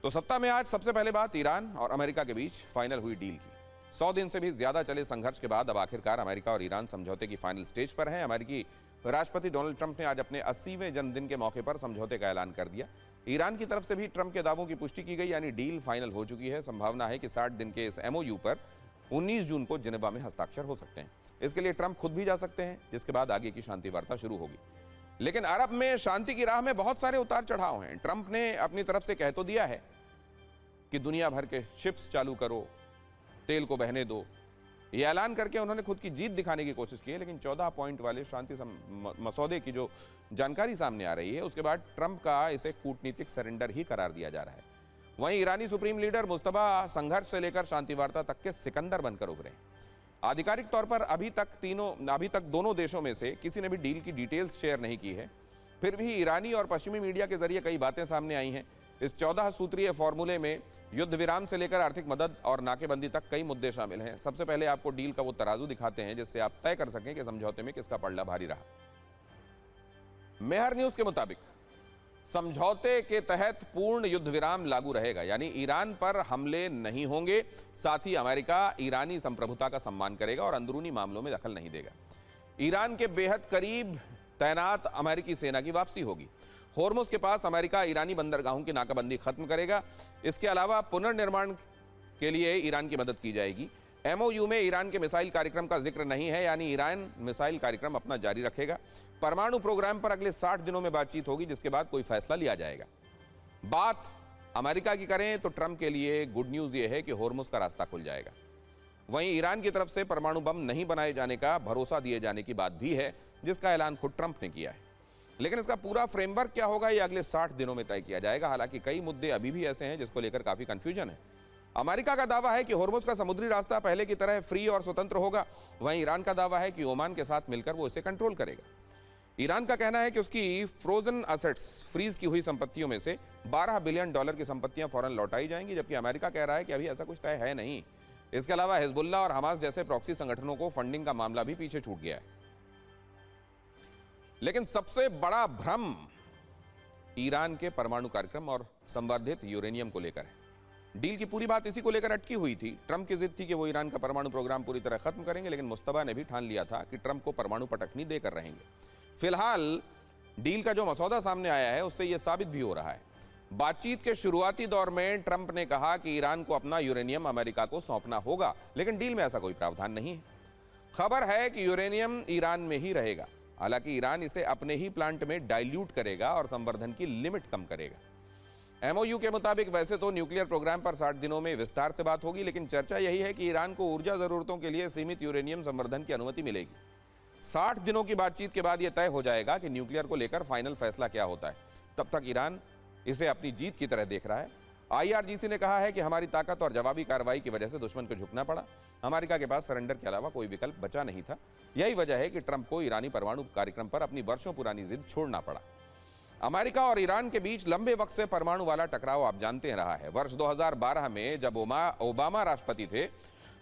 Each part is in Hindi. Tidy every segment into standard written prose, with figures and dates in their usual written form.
तो सत्ता में आज सबसे पहले बात ईरान और अमेरिका के बीच फाइनल हुई डील की। 100 दिन से भी ज्यादा चले संघर्ष के बाद अब आखिरकार अमेरिका और ईरान समझौते की फाइनल स्टेज पर हैं। अमेरिकी राष्ट्रपति डोनाल्ड ट्रंप ने आज अपने 80वें जन्मदिन के मौके पर समझौते का ऐलान कर दिया। ईरान की तरफ से भी ट्रंप के दावों की पुष्टि की गई, यानी डील फाइनल हो चुकी है। संभावना है कि 60 दिन के इस MOU पर 19 जून को जिनेवा में हस्ताक्षर हो सकते हैं। इसके लिए ट्रंप खुद भी जा सकते हैं, जिसके बाद आगे की शांति वार्ता शुरू होगी। लेकिन अरब में शांति की राह में बहुत सारे उतार चढ़ाव हैं। ट्रंप ने अपनी तरफ से कह तो दिया है कि दुनिया भर के शिप्स चालू करो, तेल को बहने दो। यह ऐलान करके उन्होंने खुद की जीत दिखाने की कोशिश की है। लेकिन 14 पॉइंट वाले शांति मसौदे की जो जानकारी सामने आ रही है, उसके बाद ट्रंप का इसे कूटनीतिक सरेंडर ही करार दिया जा रहा है। वहीं ईरानी सुप्रीम लीडर मुस्तफा संघर्ष से लेकर शांति वार्ता तक के सिकंदर बनकर उभरे। आधिकारिक तौर पर अभी तक दोनों देशों में से किसी ने भी डील की डिटेल्स शेयर नहीं की है। फिर भी ईरानी और पश्चिमी मीडिया के जरिए कई बातें सामने आई हैं। इस 14 सूत्रीय फॉर्मूले में युद्ध विराम से लेकर आर्थिक मदद और नाकेबंदी तक कई मुद्दे शामिल हैं। सबसे पहले आपको डील का वो तराजू दिखाते हैं जिससे आप तय कर सकें कि समझौते में किसका पलड़ा भारी रहा। मेहर न्यूज के मुताबिक समझौते के तहत पूर्ण युद्ध विराम लागू रहेगा, यानी ईरान पर हमले नहीं होंगे। साथ ही अमेरिका ईरानी संप्रभुता का सम्मान करेगा और अंदरूनी मामलों में दखल नहीं देगा। ईरान के बेहद करीब तैनात अमेरिकी सेना की वापसी होगी। होर्मुज के पास अमेरिका ईरानी बंदरगाहों की नाकाबंदी खत्म करेगा। इसके अलावा पुनर्निर्माण के लिए ईरान की मदद की जाएगी। MOU में ईरान के मिसाइल कार्यक्रम का जिक्र नहीं है, यानी ईरान मिसाइल कार्यक्रम अपना जारी रखेगा। परमाणु प्रोग्राम पर अगले 60 दिनों में बातचीत होगी, जिसके बाद कोई फैसला लिया जाएगा। बात अमेरिका की करें तो ट्रंप के लिए गुड न्यूज यह है कि होर्मुज का रास्ता खुल जाएगा। वहीं ईरान की तरफ से परमाणु बम नहीं बनाए जाने का भरोसा दिए जाने की बात भी है, जिसका ऐलान खुद ट्रंप ने किया है। लेकिन इसका पूरा फ्रेमवर्क क्या होगा, यह अगले 60 दिनों में तय किया जाएगा। हालांकि कई मुद्दे अभी भी ऐसे हैं जिसको लेकर काफी कंफ्यूजन है। अमेरिका का दावा है कि होर्मुज का समुद्री रास्ता पहले की तरह फ्री और स्वतंत्र होगा। वहीं ईरान का दावा है कि ओमान के साथ मिलकर वो इसे कंट्रोल करेगा। ईरान का कहना है कि उसकी फ्रोजन असेट्स, फ्रीज की हुई संपत्तियों में से $12 बिलियन की संपत्तियां फौरन लौटाई जाएंगी, जबकि अमेरिका कह रहा है कि अभी ऐसा कुछ तय है नहीं। इसके अलावा हिजबुल्लाह और हमास जैसे प्रॉक्सी संगठनों को फंडिंग का मामला भी पीछे छूट गया है। लेकिन सबसे बड़ा भ्रम ईरान के परमाणु कार्यक्रम और संवर्धित यूरेनियम को लेकर है। डील की पूरी बात इसी को लेकर अटकी हुई थी। ट्रंप की जिद थी कि वो ईरान का परमाणु प्रोग्राम पूरी तरह खत्म करेंगे, लेकिन मुस्तफा ने भी ठान लिया था कि ट्रंप को परमाणु पटखनी देकर रहेंगे। फिलहाल डील का जो मसौदा सामने आया है, उससे यह साबित भी हो रहा है। बातचीत के शुरुआती दौर में ट्रंप ने कहा कि ईरान को अपना यूरेनियम अमेरिका को सौंपना होगा, लेकिन डील में ऐसा कोई प्रावधान नहीं है। खबर है कि यूरेनियम ईरान में ही रहेगा। हालांकि ईरान इसे अपने ही प्लांट में डाइल्यूट करेगा और संवर्धन की लिमिट कम करेगा। MOU के मुताबिक वैसे तो न्यूक्लियर प्रोग्राम पर 60 दिनों में विस्तार से बात होगी, लेकिन चर्चा यही है कि ईरान को ऊर्जा जरूरतों के लिए सीमित यूरेनियम संवर्धन की अनुमति मिलेगी। 60 दिनों की बातचीत के बाद यह तय हो जाएगा कि न्यूक्लियर को लेकर फाइनल फैसला क्या होता है। तब तक ईरान इसे अपनी जीत की तरह देख रहा है। IRGC ने कहा है कि हमारी ताकत और जवाबी कार्रवाई की वजह से दुश्मन को झुकना पड़ा। अमेरिका के पास सरेंडर के अलावा कोई विकल्प बचा नहीं था। यही वजह है कि ट्रंप को ईरानी परमाणु कार्यक्रम पर अपनी वर्षों पुरानी जिद छोड़ना पड़ा। अमेरिका और ईरान के बीच लंबे वक्त से परमाणु वाला टकराव आप जानते हैं रहा है। वर्ष 2012 में जब ओबामा राष्ट्रपति थे,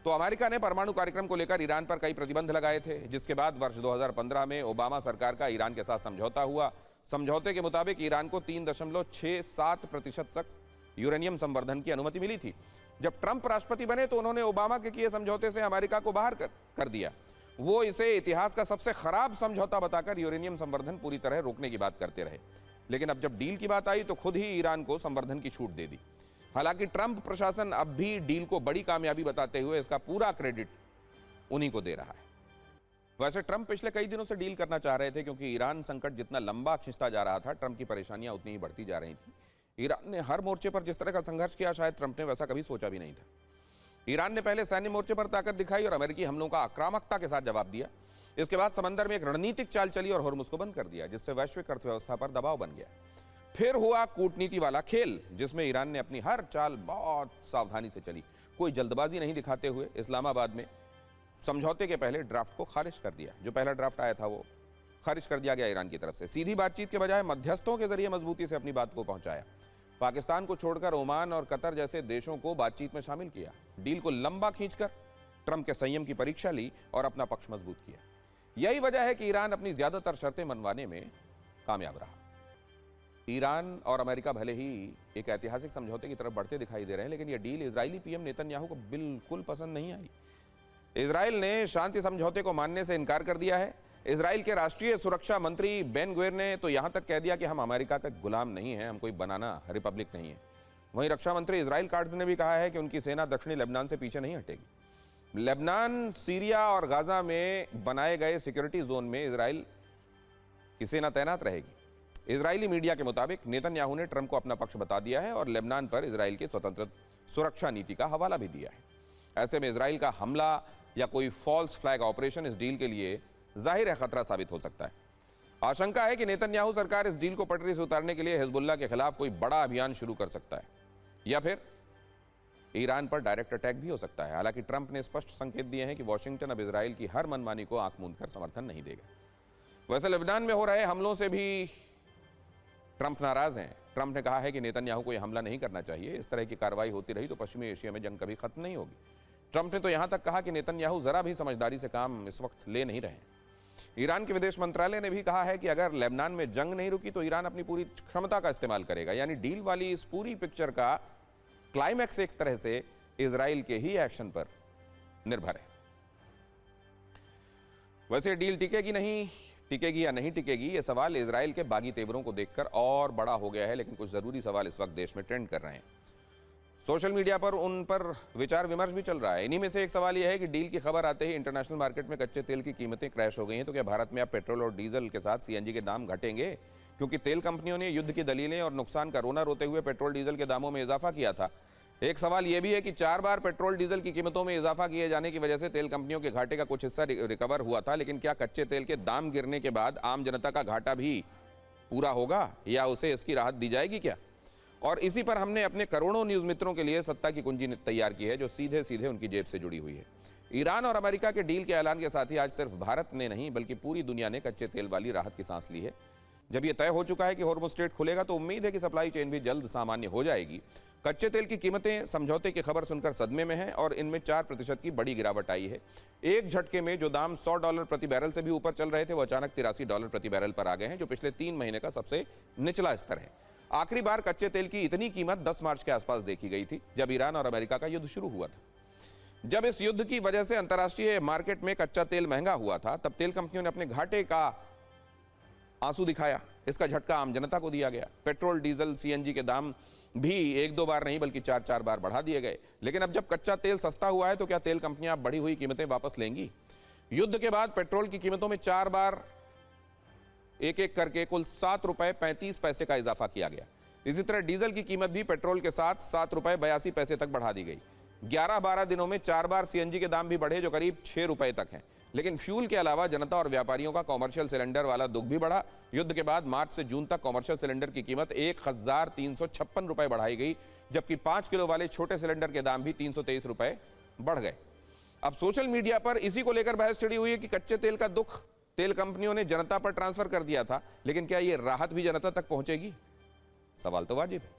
तो अमेरिका ने परमाणु कार्यक्रम को लेकर ईरान पर कई प्रतिबंध लगाए थे, जिसके बाद वर्ष 2015 में ओबामा सरकार का ईरान के साथ समझौता हुआ। समझौते के मुताबिक ईरान को 3.67% तक यूरेनियम संवर्धन की अनुमति मिली थी। जब ट्रंप राष्ट्रपति बने तो उन्होंने ओबामा के किए समझौते से अमेरिका को बाहर कर दिया। वो इसे इतिहास का सबसे खराब समझौता बताकर यूरेनियम संवर्धन पूरी तरह रोकने की बात करते रहे। लेकिन अब जब डील की बात आई तो खुद ही ईरान को संवर्धन की छूट दे दी। हालांकि ट्रंप प्रशासन अब भी डील को बड़ी कामयाबी बताते हुए इसका पूरा क्रेडिट उन्हीं को दे रहा है। वैसे ट्रंप पिछले कई दिनों से डील करना चाह रहे थे, क्योंकि ईरान संकट जितना लंबा खिंचता जा रहा था, ट्रंप की परेशानियां उतनी ही बढ़ती जा रही थी। ईरान ने हर मोर्चे पर जिस तरह का संघर्ष किया, शायद ट्रंप ने वैसा कभी सोचा भी नहीं था। ईरान ने पहले सैन्य मोर्चे पर ताकत दिखाई और अमेरिकी हमलों का आक्रामकता के साथ जवाब दिया। इसके बाद समंदर में एक रणनीतिक चाल चली और होर्मुज को बंद कर दिया, जिससे वैश्विक अर्थव्यवस्था पर दबाव बन गया। फिर हुआ कूटनीति वाला खेल, जिसमें ईरान ने अपनी हर चाल बहुत सावधानी से चली। कोई जल्दबाजी नहीं दिखाते हुए इस्लामाबाद में समझौते के पहले ड्राफ्ट को खारिज कर दिया। जो पहला ड्राफ्ट आया था वो खारिज कर दिया गया ईरान की तरफ से। सीधी बातचीत के बजाय मध्यस्थों के जरिए मजबूती से अपनी बात को पहुंचाया। पाकिस्तान को छोड़कर ओमान और कतर जैसे देशों को बातचीत में शामिल किया। डील को लंबा खींचकर ट्रंप के संयम की परीक्षा ली और अपना पक्ष मजबूत किया। यही वजह है कि ईरान अपनी ज्यादातर शर्तें मनवाने में कामयाब रहा। ईरान और अमेरिका भले ही एक ऐतिहासिक समझौते की तरफ बढ़ते दिखाई दे रहे हैं, लेकिन यह डील इजरायली पीएम नेतन्याहू को बिल्कुल पसंद नहीं आई। इजराइल ने शांति समझौते को मानने से इनकार कर दिया है। इजराइल के राष्ट्रीय सुरक्षा मंत्री बेन ग्वेर ने तो यहां तक कह दिया कि हम अमेरिका का गुलाम नहीं है, हम कोई बनाना रिपब्लिक नहीं है। वहीं रक्षा मंत्री इजराइल काट्ज ने भी कहा है कि उनकी सेना दक्षिणी लेबनान से पीछे नहीं हटेगी। लेबनान, सीरिया और गाजा में बनाए गए सिक्योरिटी जोन में इजराइल की सेना तैनात रहेगी। इजरायली मीडिया के मुताबिक नेतन्याहू ने ट्रंप को अपना पक्ष बता दिया है और लेबनान पर इजराइल की स्वतंत्र सुरक्षा नीति का हवाला भी दिया है। ऐसे में इजराइल का हमला या कोई फॉल्स फ्लैग ऑपरेशन इस डील के लिए जाहिर है खतरा साबित हो सकता है। आशंका है कि नेतन्याहू सरकार इस डील को पटरी से उतारने के लिए हिजबुल्लाह के खिलाफ कोई बड़ा अभियान शुरू कर सकता है या फिर ईरान पर डायरेक्ट अटैक भी हो सकता है। हालांकि ट्रंप ने स्पष्ट संकेत दिए हैं कि वॉशिंगटन अब इजराइल की हर मनमानी को आंख मूंद कर समर्थन नहीं देगा। वैसे लेबनान में हो रहे हमलों से भी ट्रंप नाराज हैं। ट्रंप ने कहा है कि नेतन्याहू को यह हमला नहीं करना चाहिए। इस तरह की कार्रवाई होती रही तो पश्चिमी एशिया में जंग कभी खत्म नहीं होगी। ट्रंप ने तो यहां तक कहा कि नेतन्याहू जरा भी समझदारी से काम इस वक्त ले नहीं रहे। ईरान के विदेश मंत्रालय ने भी कहा है कि अगर लेबनान में जंग नहीं रुकी तो ईरान अपनी पूरी क्षमता का इस्तेमाल करेगा। यानी डील वाली इस पूरी पिक्चर का क्लाइमैक्स एक तरह से इजराइल के ही एक्शन पर निर्भर है। वैसे डील टिकेगी या नहीं टिकेगी, यह सवाल इजराइल के बागी तेवरों को देखकर और बड़ा हो गया है। लेकिन कुछ जरूरी सवाल इस वक्त देश में ट्रेंड कर रहे हैं। सोशल मीडिया पर उन पर विचार विमर्श भी चल रहा है। इन्हीं में से एक सवाल यह है कि डील की खबर आते ही इंटरनेशनल मार्केट में कच्चे तेल की कीमतें क्रैश हो गई हैं, तो क्या भारत में अब पेट्रोल और डीजल के साथ सीएनजी के दाम घटेंगे? क्योंकि तेल कंपनियों ने युद्ध की दलीलें और नुकसान का रोना रोते हुए पेट्रोल डीजल के दामों में इजाफा किया था। एक सवाल यह भी है कि 4 बार पेट्रोल डीजल की कीमतों में इजाफा किए जाने की वजह से तेल कंपनियों के घाटे का कुछ हिस्सा रिकवर हुआ था, लेकिन क्या कच्चे तेल के दाम गिरने के बाद आम जनता का घाटा भी पूरा होगा या उसे इसकी राहत दी जाएगी क्या? और इसी पर हमने अपने करोड़ों न्यूज मित्रों के लिए सत्ता की कुंजी तैयार की है, जो सीधे सीधे उनकी जेब से जुड़ी हुई है। ईरान और अमेरिका के डील के ऐलान के साथ ही आज सिर्फ भारत ने नहीं बल्कि पूरी दुनिया ने कच्चे तेल वाली राहत की सांस ली है। जब यह तय हो चुका है कि हॉर्मुज़ स्ट्रेट खुलेगा तो उम्मीद है कि सप्लाई चेन भी जल्द सामान्य हो जाएगी। कच्चे तेल की कीमतें समझौते की खबर सुनकर सदमे में हैं और इनमें 4% की बड़ी गिरावट आई है। एक झटके में जो दाम $100 प्रति बैरल से भी ऊपर चल रहे थे वो अचानक $83 प्रति बैरल पर आ गए हैं, जो पिछले 3 महीने का सबसे निचला स्तर है। आखिरी बार कच्चे तेल की इतनी कीमत 10 मार्च के आसपास देखी गई थी, जब ईरान और अमेरिका का युद्ध शुरू हुआ था। जब इस युद्ध की वजह से अंतर्राष्ट्रीय मार्केट में कच्चा तेल महंगा हुआ था, तब तेल कंपनियों ने अपने घाटे का आंसू दिखाया। इसका झटका आम जनता को दिया गया। पेट्रोल, डीजल, सीएनजी के दाम भी 1-2 बार नहीं बल्कि 4-4 बार बढ़ा दिए गए। लेकिन अब जब कच्चा तेल सस्ता हुआ है तो क्या तेल कंपनियां बढ़ी हुई कीमतें वापस लेंगी? युद्ध के बाद पेट्रोल की कीमतों में 4 बार एक करके कुल ₹7.35 का इजाफा किया गया। इसी तरह डीजल की कीमत भी पेट्रोल के साथ ₹7.82 तक बढ़ा दी गई। 11-12 दिनों में 4 बार सीएनजी के दाम भी बढ़े, जो करीब ₹6 तक हैं। लेकिन फ्यूल के अलावा जनता और व्यापारियों का कॉमर्शियल सिलेंडर वाला दुख भी बढ़ा। युद्ध के बाद मार्च से जून तक कॉमर्शियल सिलेंडर की कीमत ₹1356 बढ़ाई गई, जबकि 5 किलो वाले छोटे सिलेंडर के दाम भी ₹323 बढ़ गए। अब सोशल मीडिया पर इसी को लेकर बहस छिड़ी हुई है कि कच्चे तेल का दुख तेल कंपनियों ने जनता पर ट्रांसफर कर दिया था, लेकिन क्या यह राहत भी जनता तक पहुंचेगी? सवाल तो वाजिब है।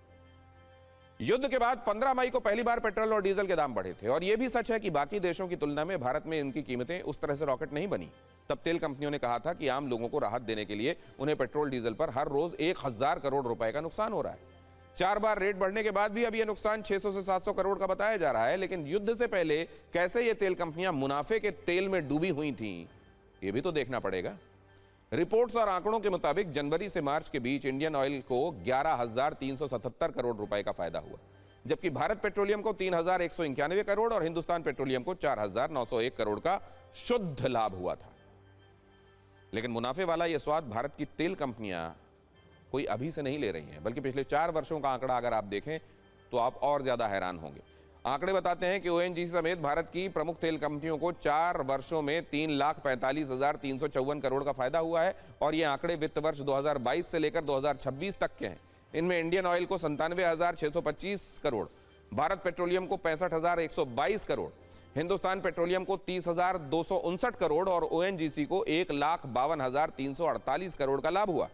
युद्ध के बाद 15 मई को पहली बार पेट्रोल और डीजल के दाम बढ़े थे और यह भी सच है कि बाकी देशों की तुलना में भारत में इनकी कीमतें उस तरह से रॉकेट नहीं बनी। तब तेल कंपनियों ने कहा था कि आम लोगों को राहत देने के लिए उन्हें पेट्रोल डीजल पर हर रोज 1000 करोड़ रुपए का नुकसान हो रहा है। 4 बार रेट बढ़ने के बाद भी अब यह नुकसान 600 से 700 करोड़ का बताया जा रहा है। लेकिन युद्ध से पहले कैसे ये तेल कंपनियां मुनाफे के तेल में डूबी हुई थी, यह भी तो देखना पड़ेगा। रिपोर्ट्स और आंकड़ों के मुताबिक जनवरी से मार्च के बीच इंडियन ऑयल को 11,377 करोड़ रुपए का फायदा हुआ, जबकि भारत पेट्रोलियम को 3,191 करोड़ और हिंदुस्तान पेट्रोलियम को 4,901 करोड़ का शुद्ध लाभ हुआ था। लेकिन मुनाफे वाला यह स्वाद भारत की तेल कंपनियां कोई अभी से नहीं ले रही हैं, बल्कि पिछले 4 वर्षों का आंकड़ा अगर आप देखें तो आप और ज्यादा हैरान होंगे। आंकड़े बताते हैं कि ओएनजीसी समेत भारत की प्रमुख तेल कंपनियों को 4 वर्षों में 3,45,354 करोड़ का फायदा हुआ है और ये आंकड़े वित्त वर्ष 2022 से लेकर 2026 तक के हैं। इनमें इंडियन ऑयल को 97,625 करोड़, भारत पेट्रोलियम को 65,122 करोड़, हिंदुस्तान पेट्रोलियम को 30,259 करोड़ और ओएनजीसी को 1,52,348 करोड़ का लाभ हुआ।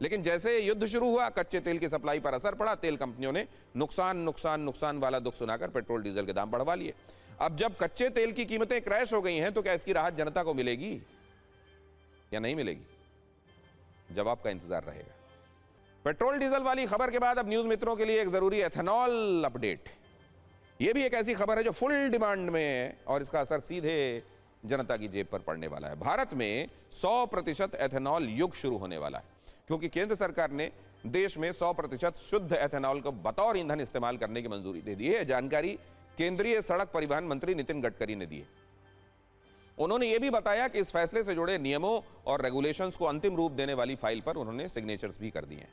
लेकिन जैसे युद्ध शुरू हुआ, कच्चे तेल की सप्लाई पर असर पड़ा। तेल कंपनियों ने नुकसान वाला दुख सुनाकर पेट्रोल डीजल के दाम बढ़वा लिए। अब जब कच्चे तेल की कीमतें क्रैश हो गई हैं तो क्या इसकी राहत जनता को मिलेगी या नहीं मिलेगी? जवाब का इंतजार रहेगा। पेट्रोल डीजल वाली खबर के बाद अब न्यूज मित्रों के लिए एक जरूरी एथेनॉल अपडेट। यह भी एक ऐसी खबर है जो फुल डिमांड में है और इसका असर सीधे जनता की जेब पर पड़ने वाला है। भारत में 100% एथेनॉल युग शुरू होने वाला है क्योंकि केंद्र सरकार ने देश में 100% शुद्ध एथेनॉल को बतौर ईंधन इस्तेमाल करने की मंजूरी दे दी है। जानकारी केंद्रीय सड़क परिवहन मंत्री नितिन गडकरी ने दी है। उन्होंने यह भी बताया कि इस फैसले से जुड़े नियमों और रेगुलेशंस को अंतिम रूप देने वाली फाइल पर उन्होंने सिग्नेचर्स भी कर दिए हैं।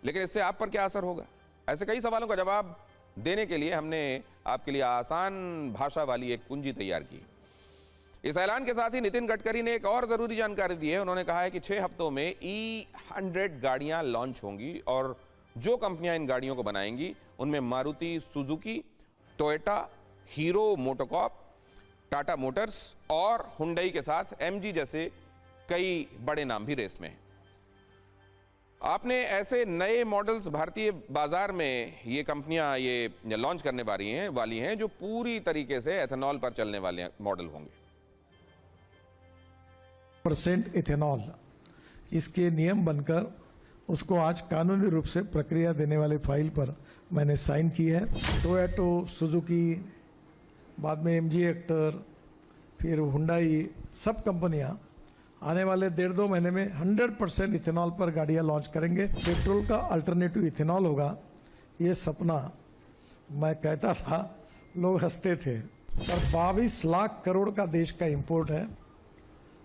लेकिन इससे आप पर क्या असर होगा? ऐसे कई सवालों का जवाब देने के लिए हमने आपके लिए आसान भाषा वाली एक कुंजी तैयार की। इस ऐलान के साथ ही नितिन गडकरी ने एक और जरूरी जानकारी दी है। उन्होंने कहा है कि 6 हफ्तों में E100 गाड़ियां लॉन्च होंगी और जो कंपनियां इन गाड़ियों को बनाएंगी उनमें Maruti Suzuki, Toyota, hero MotoCorp, Tata Motors और हुंडई के साथ MG जैसे कई बड़े नाम भी रेस में हैं। आपने ऐसे नए मॉडल्स भारतीय बाजार में ये कंपनियां ये लॉन्च करने वाली हैं जो पूरी तरीके से एथेनॉल पर चलने वाले मॉडल होंगे। % इथेनॉल इसके नियम बनकर उसको आज कानूनी रूप से प्रक्रिया देने वाली फाइल पर मैंने साइन की है। टोयोटा, सुजुकी, बाद में MG हेक्टर, फिर हुंडई, सब कंपनियां आने वाले 1.5-2 महीने में 100% इथेनॉल पर गाड़ियां लॉन्च करेंगे। पेट्रोल का अल्टरनेटिव इथेनॉल होगा, ये सपना मैं कहता था, लोग हंसते थे। पर 22 लाख करोड़ का देश का इंपोर्ट है।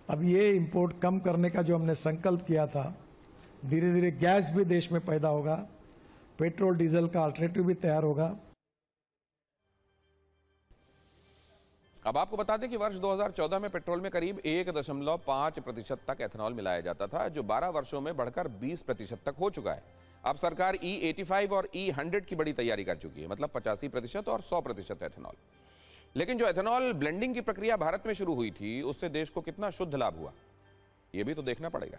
अब ये इंपोर्ट कम करने का जो हमने संकल्प किया था, धीरे धीरे गैस भी देश में पैदा होगा, पेट्रोल डीजल का अल्टरनेटिव भी तैयार होगा। अब आपको बता दें कि वर्ष 2014 में पेट्रोल में करीब 1.5% तक एथेनॉल मिलाया जाता था, जो 12 वर्षों में बढ़कर 20% तक हो चुका है। अब सरकार E85 और E100 की बड़ी तैयारी कर चुकी है, मतलब 85% और 100% एथेनॉल। लेकिन जो एथेनॉल ब्लेंडिंग की प्रक्रिया भारत में शुरू हुई थी, उससे देश को कितना शुद्ध लाभ हुआ, यह भी तो देखना पड़ेगा।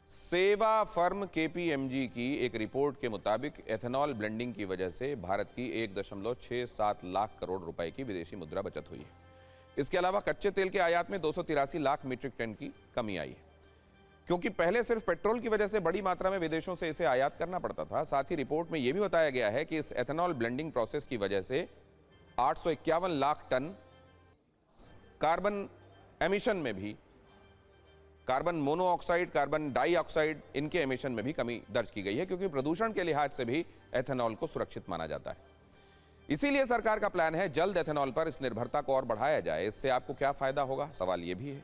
सेवा फर्म KPMG की एक रिपोर्ट के मुताबिक एथेनॉल ब्लेंडिंग की वजह से भारत की 1.67 लाख करोड़ रुपए की विदेशी मुद्रा बचत हुई है। इसके अलावा कच्चे तेल के आयात में 283 लाख मीट्रिक टन की कमी आई है, क्योंकि पहले सिर्फ पेट्रोल की वजह से बड़ी मात्रा में विदेशों से इसे आयात करना पड़ता था। साथ ही रिपोर्ट में यह भी बताया गया है कि इस एथेनॉल ब्लेंडिंग प्रोसेस की वजह से 851 लाख टन कार्बन एमिशन में भी, कार्बन मोनोऑक्साइड, कार्बन डाइऑक्साइड, इनके एमिशन में भी कमी दर्ज की गई है, क्योंकि प्रदूषण के लिहाज से भी एथेनॉल को सुरक्षित माना जाता है। इसीलिए सरकार का प्लान है जल्द एथेनॉल पर इस निर्भरता को और बढ़ाया जाए। इससे आपको क्या फायदा होगा, सवाल यह भी है।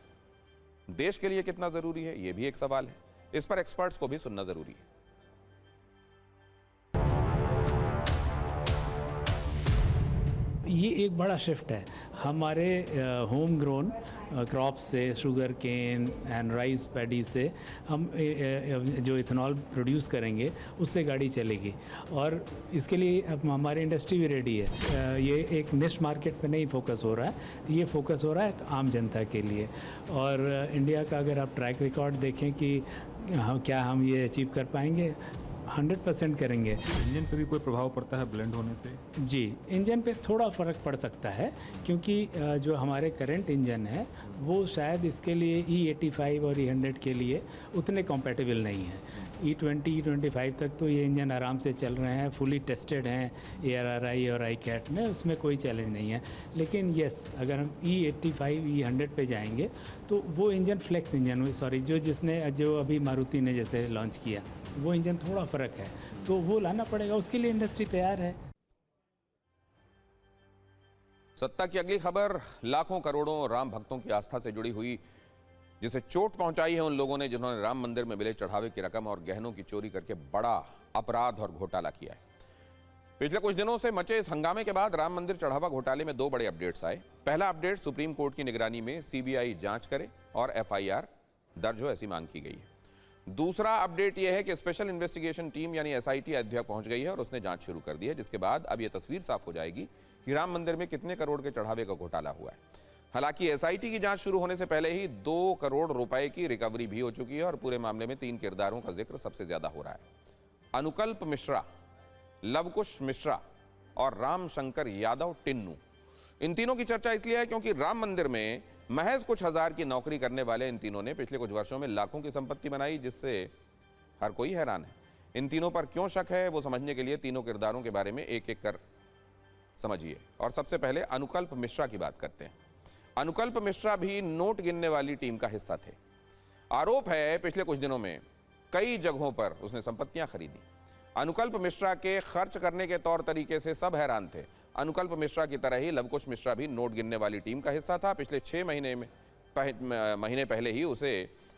देश के लिए कितना जरूरी है, यह भी एक सवाल है। इस पर एक्सपर्ट्स को भी सुनना जरूरी है। ये एक बड़ा शिफ्ट है हमारे होम ग्रोन क्रॉप से, sugarcane and rice paddy से हम जो इथेनॉल प्रोड्यूस करेंगे उससे गाड़ी चलेगी, और इसके लिए अब हमारी इंडस्ट्री भी रेडी है। ये एक निश मार्केट पे नहीं फोकस हो रहा है, ये फोकस हो रहा है आम जनता के लिए। और इंडिया का अगर आप ट्रैक रिकॉर्ड देखें कि क्या हम ये अचीव कर पाएंगे, 100% करेंगे। इंजन पे भी कोई प्रभाव पड़ता है ब्लेंड होने से? जी, इंजन पे थोड़ा फ़र्क पड़ सकता है, क्योंकि जो हमारे करंट इंजन है वो शायद इसके लिए E85 और E100 के लिए उतने कॉम्पेटिबल नहीं है। E20, E25 तक तो ये इंजन आराम से चल रहे हैं, फुली टेस्टेड हैं ARRI और ICAT में, उसमें कोई चैलेंज नहीं है। लेकिन यस, अगर हम E85, E100 पे जाएंगे तो वो इंजन फ्लेक्स इंजन, जो अभी मारुति ने जैसे लॉन्च किया, वो इंजन थोड़ा फ़र्क है, तो वो लाना पड़ेगा। उसके लिए इंडस्ट्री तैयार है। सत्ता की अगली खबर लाखों करोड़ों राम भक्तों की आस्था से जुड़ी हुई, जिसे चोट पहुंचाई है उन लोगों ने जिन्होंने राम मंदिर में मिले चढ़ावे की रकम और गहनों की चोरी करके बड़ा अपराध और घोटाला किया है। पिछले कुछ दिनों से मचे इस हंगामे के बाद राम मंदिर चढ़ावा घोटाले में 2 बड़े अपडेट्स आए। पहला अपडेट, सुप्रीम कोर्ट की निगरानी में CBI जांच करे और FIR दर्ज हो, ऐसी मांग की गई है। दूसरा अपडेट यह है कि स्पेशल इन्वेस्टिगेशन टीम यानी SIT अयोध्या पहुंच गई है और उसने जांच शुरू कर दी है, जिसके बाद अब यह तस्वीर साफ हो जाएगी कि राम मंदिर में कितने करोड़ के चढ़ावे का घोटाला हुआ है। हालांकि SIT की जांच शुरू होने से पहले ही 2 करोड़ रुपए की रिकवरी भी हो चुकी है और पूरे मामले में 3 किरदारों का जिक्र सबसे ज्यादा हो रहा है। अनुकल्प मिश्रा, लवकुश मिश्रा और राम शंकर यादव टिन्नू। इन तीनों की चर्चा इसलिए है क्योंकि राम मंदिर में महज कुछ हजार की नौकरी करने वाले इन तीनों ने पिछले कुछ वर्षों में लाखों की संपत्ति बनाई, जिससे हर कोई हैरान है। इन तीनों पर क्यों शक है वो समझने के लिए तीनों किरदारों के बारे में एक एक कर समझिए। और सबसे पहले अनुकल्प मिश्रा की बात करते हैं। अनुकल्प मिश्रा भी नोट गिनने वाली टीम का हिस्सा थे। आरोप है पिछले कुछ दिनों में कई जगहों पर उसने संपत्तियां खरीदी। अनुकल्प मिश्रा के खर्च करने के तौर तरीके से सब हैरान थे। अनुकल्प मिश्रा की तरह ही लवकुश मिश्रा भी नोट गिनने वाली टीम का हिस्सा था। पिछले 6 महीने पहले ही उसे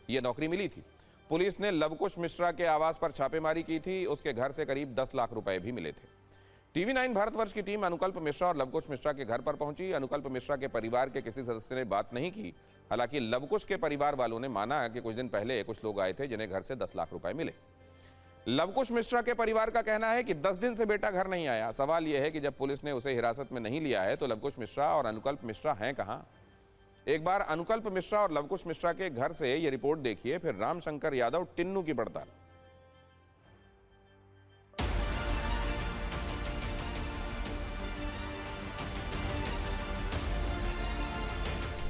यह नौकरी मिली थी। पुलिस ने लवकुश मिश्रा के आवास पर छापेमारी की थी। उसके घर से करीब 10 लाख रुपए भी मिले थे। टीवी 9 भारतवर्ष की टीम अनुकल्प मिश्रा और लवकुश मिश्रा के घर पर पहुंची। अनुकल्प मिश्रा के परिवार के किसी सदस्य ने बात नहीं की। हालांकि लवकुश के परिवार वालों ने माना कि कुछ दिन पहले कुछ लोग आए थे जिन्हें घर से 10 लाख रुपए मिले। लवकुश मिश्रा के परिवार का कहना है कि 10 दिन से बेटा घर नहीं आया। सवाल यह है कि जब पुलिस ने उसे हिरासत में नहीं लिया है तो लवकुश मिश्रा और अनुकल्प मिश्रा हैं कहां? एक बार अनुकल्प मिश्रा और लवकुश मिश्रा के घर से यह रिपोर्ट देखिए, फिर रामशंकर यादव टिन्नू की पड़ताल।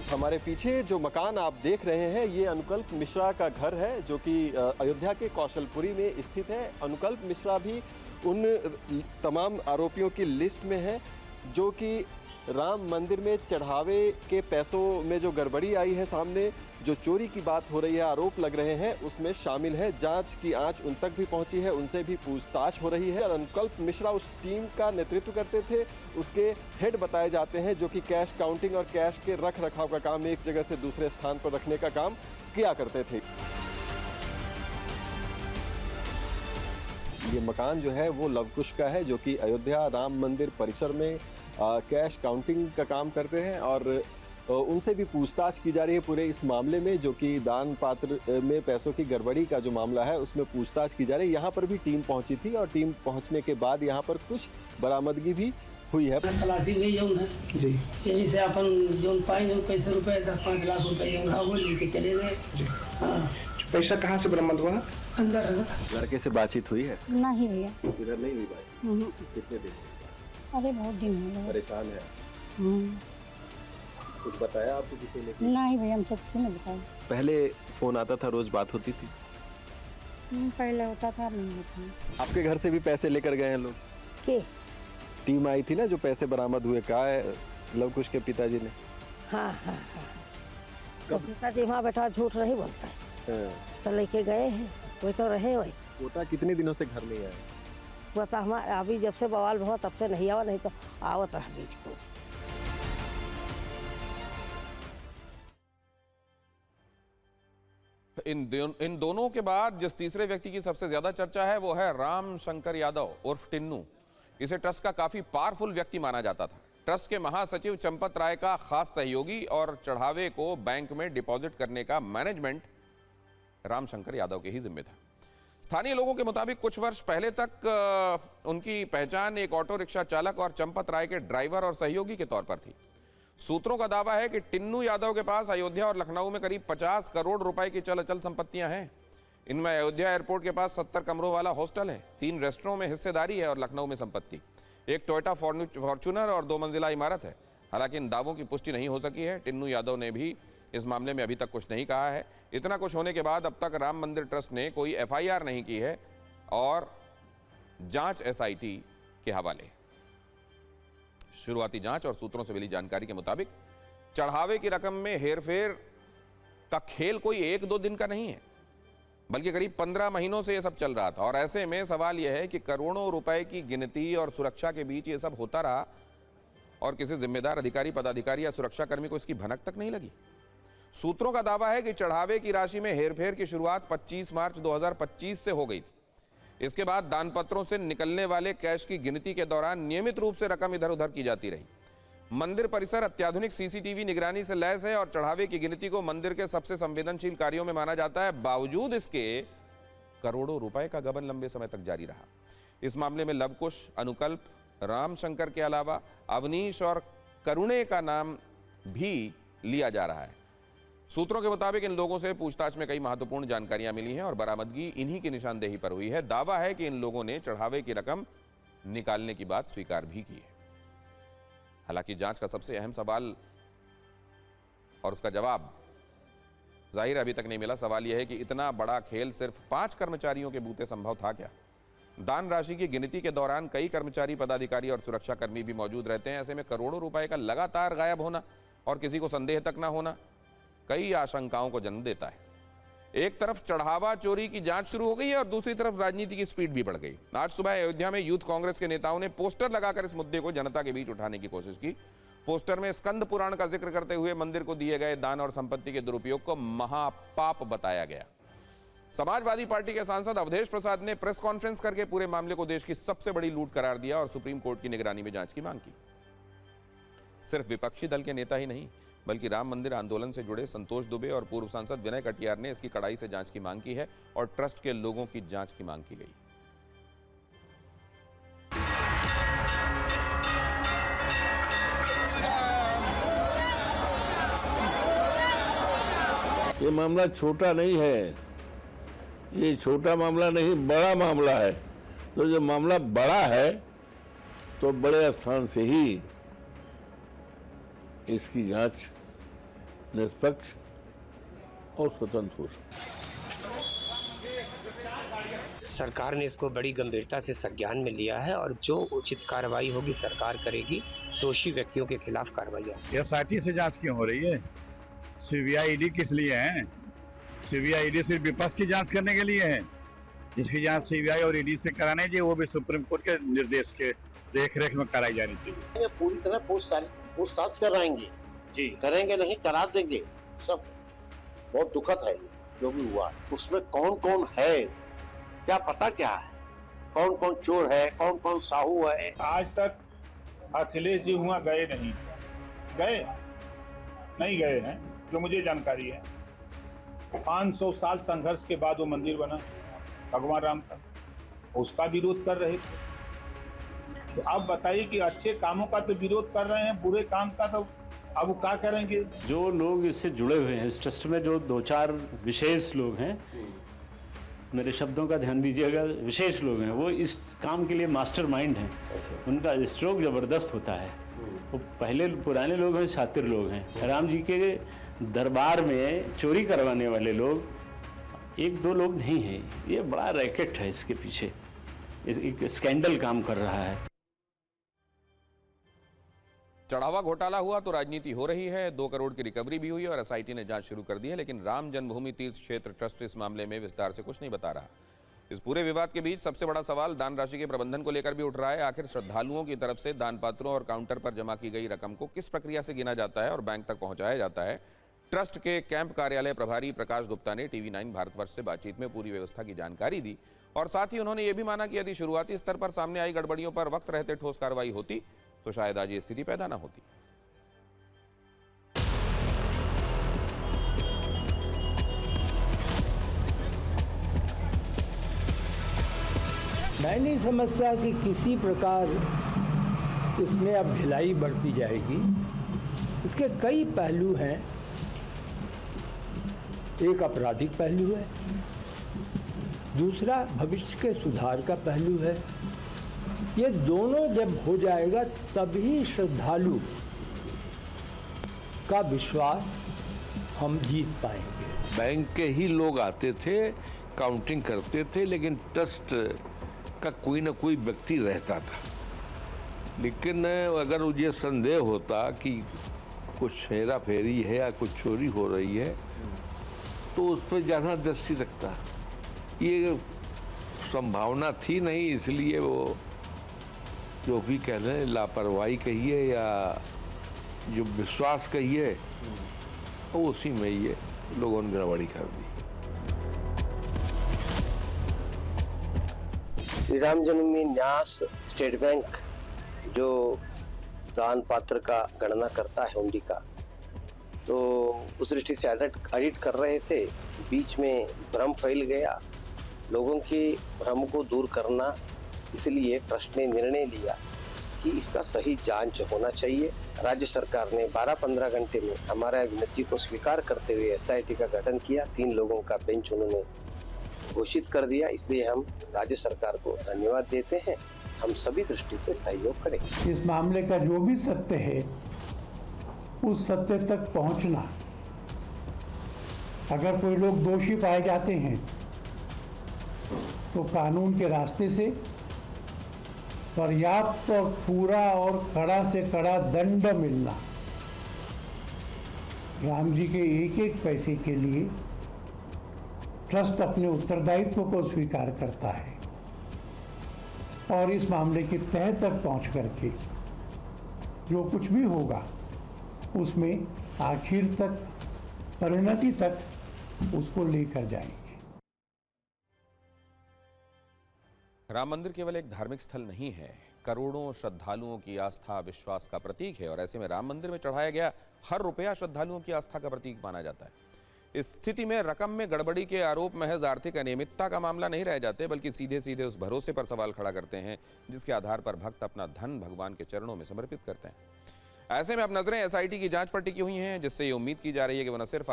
हमारे पीछे जो मकान आप देख रहे हैं ये अनुकल्प मिश्रा का घर है जो कि अयोध्या के कौशलपुरी में स्थित है। अनुकल्प मिश्रा भी उन तमाम आरोपियों की लिस्ट में है जो कि राम मंदिर में चढ़ावे के पैसों में जो गड़बड़ी आई है सामने, जो चोरी की बात हो रही है, आरोप लग रहे हैं, उसमें शामिल है। जांच की आंच उन तक भी पहुंची है, उनसे भी पूछताछ हो रही है। अनुकल्प मिश्रा उस टीम का नेतृत्व करते थे, उसके हेड बताए जाते हैं जो कि कैश काउंटिंग और कैश के रख रखाव का काम एक जगह से दूसरे स्थान पर रखने का काम किया करते थे। ये मकान जो है वो लवकुश का है जो कि अयोध्या राम मंदिर परिसर में कैश काउंटिंग का काम करते हैं और उनसे भी पूछताछ की जा रही है पूरे इस मामले में, जो कि दान पात्र में पैसों की गड़बड़ी का जो मामला है उसमें पूछताछ की जा रही है। यहाँ पर भी टीम पहुंची थी और टीम पहुंचने के बाद यहाँ पर कुछ बरामदगी भी हुई है। तलाशी नहीं जौन है जी, यही से अपन जौन पाए जो पैसे रुपए 10-5 लाख रुपए वो लेके चले गए। हाँ, पैसा कहाँ से बरामद हुआ? अंदर लड़के से बातचीत हुई है? नहीं भैया, इधर नहीं हुई बात। कितने दिन? अरे बहुत दिन हो गए। परेशान है? कुछ बताया आपको किसी ने? नहीं भैया, हम सब क्यों नहीं बताया। पहले फोन आता था, रोज बात होती थी? पहले होता था, नहीं होता। आपके घर से भी पैसे लेकर गए हैं लोग? के टीम आई थी ना जो पैसे बरामद हुए, कहा है लवकुश के पिताजी ने? हाँ हाँ हाँ, तो पिताजी वहाँ बैठा झूठ नहीं बोलता है, तो लेके गए हैं, कोई तो रहे वही। पोता कितने दिनों से घर नहीं आया? वो तो हम अभी जब से बवाल हुआ तब से नहीं आवा, नहीं तो आवत रहा बीच को। इन दोनों के बाद जिस तीसरे व्यक्ति की सबसे ज्यादा चर्चा है वो है रामशंकर यादव उर्फ टिन्नू। इसे ट्रस्ट का काफी पावरफुल व्यक्ति माना जाता था। ट्रस्ट के महासचिव चंपत राय का खास सहयोगी और चढ़ावे को बैंक में डिपॉजिट करने का मैनेजमेंट रामशंकर यादव के ही जिम्मे था। स्थानीय लोगों के मुताबिक कुछ वर्ष पहले तक उनकी पहचान एक ऑटो रिक्शा चालक और चंपत राय के ड्राइवर और सहयोगी के तौर पर थी। सूत्रों का दावा है कि टिन्नू यादव के पास अयोध्या और लखनऊ में करीब 50 करोड़ रुपए की चल अचल संपत्तियां हैं। इनमें अयोध्या एयरपोर्ट के पास 70 कमरों वाला हॉस्टल है, 3 रेस्टोरों में हिस्सेदारी है और लखनऊ में संपत्ति, एक टोयोटा फॉर्च्यूनर और 2 मंजिला इमारत है। हालांकि इन दावों की पुष्टि नहीं हो सकी है। टिन्नू यादव ने भी इस मामले में अभी तक कुछ नहीं कहा है। इतना कुछ होने के बाद अब तक राम मंदिर ट्रस्ट ने कोई एफआईआर नहीं की है और जांच एसआईटी के हवाले। शुरुआती जांच और सूत्रों से मिली जानकारी के मुताबिक चढ़ावे की रकम में हेरफेर का खेल कोई 1-2 दिन का नहीं है, बल्कि करीब 15 महीनों से यह सब चल रहा था। और ऐसे में सवाल यह है कि करोड़ों रुपए की गिनती और सुरक्षा के बीच ये सब होता रहा और किसी जिम्मेदार अधिकारी, पदाधिकारी या सुरक्षाकर्मी को इसकी भनक तक नहीं लगी। सूत्रों का दावा है कि चढ़ावे की राशि में हेरफेर की शुरुआत 25 मार्च 2025 से हो गई थी। इसके बाद दानपत्रों से निकलने वाले कैश की गिनती के दौरान नियमित रूप से रकम इधर उधर की जाती रही। मंदिर परिसर अत्याधुनिक सीसीटीवी निगरानी से लैस है और चढ़ावे की गिनती को मंदिर के सबसे संवेदनशील कार्यों में माना जाता है। बावजूद इसके करोड़ों रुपए का गबन लंबे समय तक जारी रहा। इस मामले में लवकुश, अनुकल्प, रामशंकर के अलावा अवनीश और करुणे का नाम भी लिया जा रहा है। सूत्रों के मुताबिक इन लोगों से पूछताछ में कई महत्वपूर्ण जानकारियां मिली हैं और बरामदगी इन्हीं की निशानदेही पर हुई है। दावा है कि इन लोगों ने चढ़ावे की रकम निकालने की बात स्वीकार भी की है। हालांकि जांच का सबसे अहम सवाल और उसका जवाब जाहिर अभी तक नहीं मिला। सवाल यह है कि इतना बड़ा खेल सिर्फ 5 कर्मचारियों के बूते संभव था क्या? दान राशि की गिनती के दौरान कई कर्मचारी, पदाधिकारी और सुरक्षाकर्मी भी मौजूद रहते हैं। ऐसे में करोड़ों रुपए का लगातार गायब होना और किसी को संदेह तक न होना कई आशंकाओं को जन्म देता है। एक तरफ चढ़ावा चोरी की जांच शुरू हो गई है और दूसरी तरफ राजनीति की स्पीड भी बढ़ गई। आज सुबह अयोध्या में यूथ कांग्रेस के नेताओं ने पोस्टर लगाकर इस मुद्दे को जनता के बीच उठाने की कोशिश की। पोस्टर में स्कंद पुराण का जिक्र करते हुए मंदिर को दिए गए दान और संपत्ति के दुरुपयोग को महापाप बताया गया। समाजवादी पार्टी के सांसद अवधेश प्रसाद ने प्रेस कॉन्फ्रेंस करके पूरे मामले को देश की सबसे बड़ी लूट करार दिया और सुप्रीम कोर्ट की निगरानी में जांच की मांग की। सिर्फ विपक्षी दल के नेता ही नहीं, बल्कि राम मंदिर आंदोलन से जुड़े संतोष दुबे और पूर्व सांसद विनय कटियार ने इसकी कड़ाई से जांच की मांग की है और ट्रस्ट के लोगों की जांच की मांग की गई। ये मामला छोटा नहीं है, ये छोटा मामला नहीं, बड़ा मामला है। तो जब मामला बड़ा है तो बड़े स्थान से ही इसकी जांच निष्पक्ष और स्वतंत्र हो सकती है। सरकार ने इसको बड़ी गंभीरता से संज्ञान में लिया है और जो उचित कार्रवाई होगी सरकार करेगी। दोषी व्यक्तियों के खिलाफ कार्रवाई होगी। एसआईटी से जांच क्यों हो रही है? सीबीआई ईडी किस लिए है? सीबीआई ईडी सिर्फ विपक्ष की जांच करने के लिए है। जिसकी जांच सीबीआई और ईडी से कराने चाहिए वो भी सुप्रीम कोर्ट के निर्देश के देखरेख में कराई जानी चाहिए। ये पूरी तरह पूछताछ कराएंगे जी, करेंगे नहीं करा देंगे सब। बहुत दुखद है जो भी हुआ। उसमें कौन कौन है क्या पता क्या है, कौन कौन चोर है, कौन कौन साहू है। आज तक अखिलेश जी हुआ गए नहीं गए हैं जो मुझे जानकारी है। 500 साल संघर्ष के बाद वो मंदिर बना भगवान राम का, उसका विरोध कर रहे थे। तो अब बताइए कि अच्छे कामों का तो विरोध कर रहे हैं, बुरे काम का तो अब क्या करेंगे? जो लोग इससे जुड़े हुए हैं, इस ट्रस्ट में जो 2-4 विशेष लोग हैं, मेरे शब्दों का ध्यान दीजिएगा, विशेष लोग हैं, वो इस काम के लिए मास्टरमाइंड हैं। उनका स्ट्रोक जबरदस्त होता है। वो पहले पुराने लोग हैं, शातिर लोग हैं। राम जी के दरबार में चोरी करवाने वाले लोग 1-2 लोग नहीं हैं। ये बड़ा रैकेट है इसके पीछे, एक स्कैंडल काम कर रहा है। चढ़ावा घोटाला हुआ तो राजनीति हो रही है। 2 करोड़ की रिकवरी भी हुई और एसआईटी ने जांच शुरू कर दी है, लेकिन राम जन्मभूमि तीर्थ क्षेत्र ट्रस्ट इस मामले में विस्तार से कुछ नहीं बता रहा। इस पूरे विवाद के बीच सबसे बड़ा सवाल दान राशि के प्रबंधन को लेकर भी उठ रहा है। आखिर श्रद्धालुओं की तरफ से दान पात्रों और काउंटर पर जमा की गई रकम को किस प्रक्रिया से गिना जाता है और बैंक तक पहुंचाया जाता है? ट्रस्ट के कैंप कार्यालय प्रभारी प्रकाश गुप्ता ने TV9 भारतवर्ष से बातचीत में पूरी व्यवस्था की जानकारी दी और साथ ही उन्होंने ये भी माना कि यदि शुरुआती स्तर पर सामने आई गड़बड़ियों पर वक्त रहते ठोस कार्रवाई होती तो शायद आज ये स्थिति पैदा न होती। मैं नहीं समझता कि किसी प्रकार इसमें अब ढिलाई बरती जाएगी। इसके कई पहलू हैं। एक आपराधिक पहलू है, दूसरा भविष्य के सुधार का पहलू है। ये दोनों जब हो जाएगा तभी श्रद्धालु का विश्वास हम जीत पाएंगे। बैंक के ही लोग आते थे, काउंटिंग करते थे, लेकिन ट्रस्ट का कोई ना कोई व्यक्ति रहता था। लेकिन अगर मुझे संदेह होता कि कुछ हेरा फेरी है या कुछ चोरी हो रही है तो उस पर ज़्यादा दृष्टि रखता। ये संभावना थी नहीं, इसलिए वो जो भी कह रहे हैं लापरवाही कहिए या जो विश्वास कहिए, वो उसी में ये लोगों ने गड़बड़ी कर दी। श्री राम जन्मभूमि न्यास स्टेट बैंक जो दान पात्र का गणना करता है हुंडी का, तो उस दृष्टि से ऑडिट कर रहे थे। बीच में भ्रम फैल गया, लोगों के भ्रम को दूर करना, इसलिए ट्रस्ट ने निर्णय लिया कि इसका सही जांच होना चाहिए। राज्य सरकार ने 12-15 घंटे में हमारा विनती को स्वीकार करते हुए एसआईटी का गठन किया। 3 लोगों का बेंच उन्होंने घोषित कर दिया। इसलिए हम राज्य सरकार को धन्यवाद देते हैं। हम सभी दृष्टि से सहयोग करेंगे। इस मामले का जो भी सत्य है उस सत्य तक पहुंचना, अगर कोई लोग दोषी पाए जाते हैं तो कानून के रास्ते से पर्याप्त और पूरा और कड़ा से कड़ा दंड मिलना, राम जी के एक एक पैसे के लिए ट्रस्ट अपने उत्तरदायित्व को स्वीकार करता है और इस मामले के तह तक पहुंच करके जो कुछ भी होगा उसमें आखिर तक, परिणति तक उसको लेकर जाएंगे। राम मंदिर केवल एक धार्मिक स्थल नहीं है, करोड़ों श्रद्धालुओं की आस्था विश्वास का प्रतीक है और ऐसे में राम मंदिर में चढ़ाया गया हर रुपया श्रद्धालुओं की आस्था का प्रतीक माना जाता है। इस स्थिति में रकम में गड़बड़ी के आरोप महज आर्थिक अनियमितता का मामला नहीं रह जाते, बल्कि सीधे सीधे उस भरोसे पर सवाल खड़ा करते हैं जिसके आधार पर भक्त अपना धन भगवान के चरणों में समर्पित करते हैं। ऐसे में अब नजरें एसआईटी की जांच पर टिकी हुई हैं, जिससे ये उम्मीद की जा रही है कि वह न सिर्फ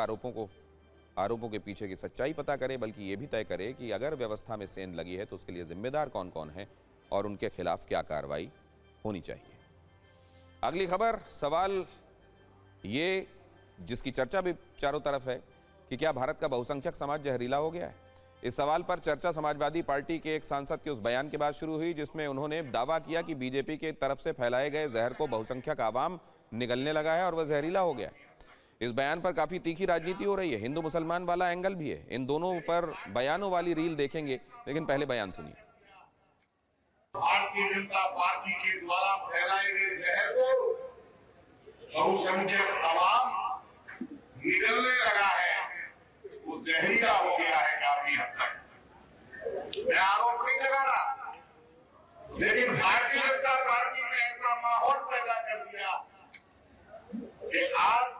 आरोपों के पीछे की सच्चाई पता करे, बल्कि ये भी तय करे कि अगर व्यवस्था में सेंध लगी है तो उसके लिए जिम्मेदार कौन कौन है और उनके खिलाफ क्या कार्रवाई होनी चाहिए। अगली खबर, सवाल ये जिसकी चर्चा भी चारों तरफ है कि क्या भारत का बहुसंख्यक समाज जहरीला हो गया है। इस सवाल पर चर्चा समाजवादी पार्टी के एक सांसद के उस बयान के बाद शुरू हुई जिसमें उन्होंने दावा किया कि बीजेपी के तरफ से फैलाए गए जहर को बहुसंख्यक आवाम निगलने लगा है और वह जहरीला हो गया है। इस बयान पर काफी तीखी राजनीति हो रही है, हिंदू मुसलमान वाला एंगल भी है। इन दोनों पर बयानों वाली रील देखेंगे, लेकिन पहले बयान सुनिए। भारतीय जनता पार्टी के द्वारा फैलाए गए जहर को बहुसंख्यक आवाम निगलने लगा है, वो जहरीला हो गया है काफी हद तक। मैं आरोप नहीं लगा रहा, लेकिन भारतीय जनता पार्टी ने ऐसा माहौल पैदा कर दिया कि आज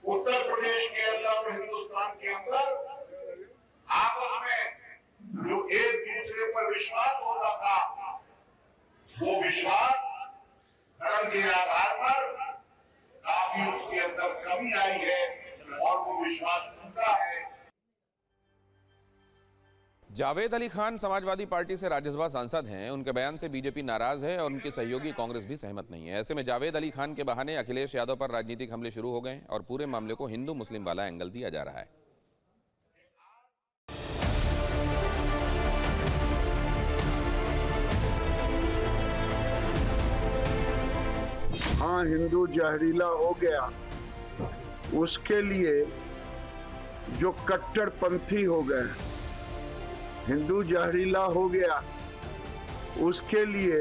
उत्तर प्रदेश के अंदर और हिंदुस्तान के अंदर आपस में जो एक दूसरे पर विश्वास होता था, वो विश्वास धर्म के आधार पर काफी उसके अंदर कमी आई है और वो विश्वास टूटा है। जावेद अली खान समाजवादी पार्टी से राज्यसभा सांसद हैं। उनके बयान से बीजेपी नाराज है और उनके सहयोगी कांग्रेस भी सहमत नहीं है। ऐसे में जावेद अली खान के बहाने अखिलेश यादव पर राजनीतिक हमले शुरू हो गए और पूरे मामले को हिंदू मुस्लिम वाला एंगल दिया जा रहा है। हाँ, हिंदू जहरीला हो गया, उसके लिए जो कट्टरपंथी हो गए, हिंदू जहरीला हो गया, उसके लिए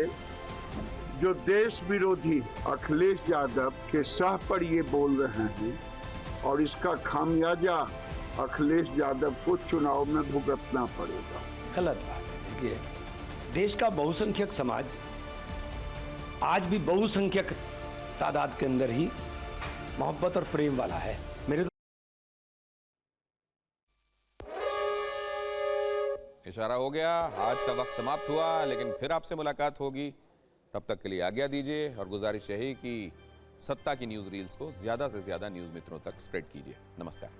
जो देश विरोधी अखिलेश यादव के सह पर ये बोल रहे हैं और इसका खामियाजा अखिलेश यादव को चुनाव में भुगतना पड़ेगा। गलत बात है। देखिए, देश का बहुसंख्यक समाज आज भी बहुसंख्यक तादाद के अंदर ही मोहब्बत और प्रेम वाला है। मेरे इशारा हो गया, आज का वक्त समाप्त हुआ, लेकिन फिर आपसे मुलाकात होगी। तब तक के लिए आज्ञा दीजिए और गुजारिश यही कि सत्ता की न्यूज़ रील्स को ज़्यादा से ज़्यादा न्यूज़ मित्रों तक स्प्रेड कीजिए। नमस्कार।